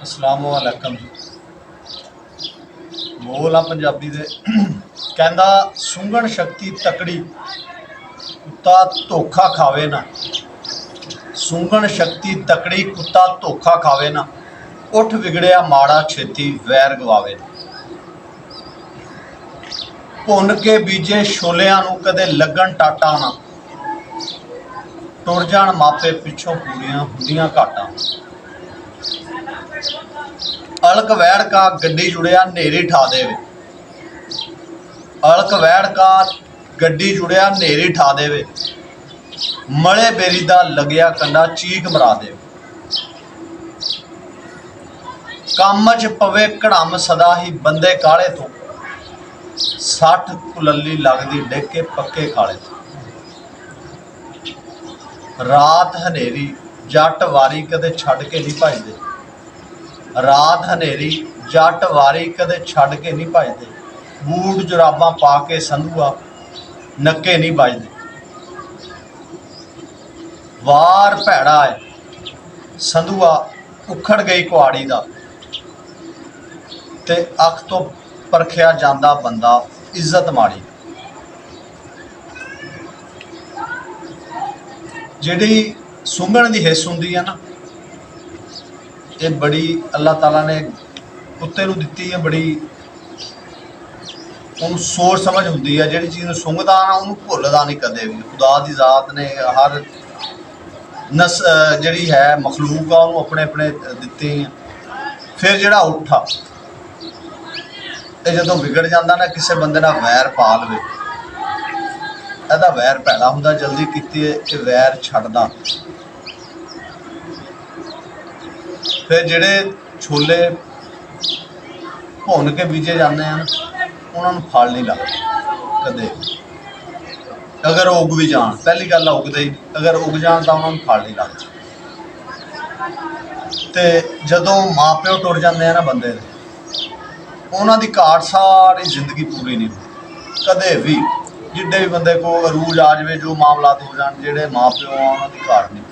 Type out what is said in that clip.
अस्सलामुअलैकुम जी। बोल आ पंजाबी दे कहंदा सूंघण शक्ति तकड़ी कुत्ता धोखा खावे ना। सूंघण शक्ति तकड़ी कुत्ता धोखा खावे ना। उठ विगड़िया माड़ा छेती वैर गवावे ना। भुन के बीजे छोलियां नूं कदे लगन टाटा ना। टुर जाण मापे पिछों पूरियां हुंदियां घाटां। अलक वैड़ का गड्डी जुड़िया नेरी ठा देवे। अलक वैड़ का गड्डी जुड़िया नेरी ठा देवे। मले बेरी दा लग्या कंडा चीक मरा देवे। कम च पवे घड़म सदा ही बंदे काले तो। 60 कुलली लगदी डिग के पक्के खाले तो। रात हनेरी जट वारी कदे छड़ के नहीं भजदे। रात हनेरी जट वारी कदे छड़ के नहीं भजदे। बूट जुराबां पा के संधुआ नक्के नहीं बजदे। वार भैड़ा है संधुआ उखड़ गई कुआड़ी दा। ते अख तो परखिया जांदा बंदा इज्जत माड़ी। जिहड़ी सूंघण दी हिस्स हुंदी है ना, ये बड़ी अल्लाह ताला ने कुत्ते नूं दित्ती है। बड़ी उन्होंने सोच समझ हुंदी है। जिहड़ी चीज़ नूं सूंघदा ना उन्होंने भुल्लदा नहीं कदे भी। खुदा दी जात ने हर नस जिहड़ी है मखलूक आ उन्होंने अपने अपने दित्ते हैं। फिर जिहड़ा उठा ये जदों विगड़ जाता ना, किसी बंदे नाल वैर पा लवे, ਇਹਦਾ वैर भैड़ा हुंदा। जल्दी कीती वैर छड्डदा। फिर जिहड़े छोले भुन के बीजे जाते हैं उन्होंने फल नहीं लगता कदे। अगर उग भी जान, पहली गल उगते ही, अगर उग जान तो उन्होंने फल नहीं लगता। तो जदों माँ प्यो टुर जाते हैं ना बंदे दे, उन्हों की घाट सारी जिंदगी पूरी नहीं होती कदे भी। जिड्डे भी बंदे को अरूज आ जाए, जो मामलात हो जाए, जेडे माँ प्यो आ उन्हों की घाट नहीं।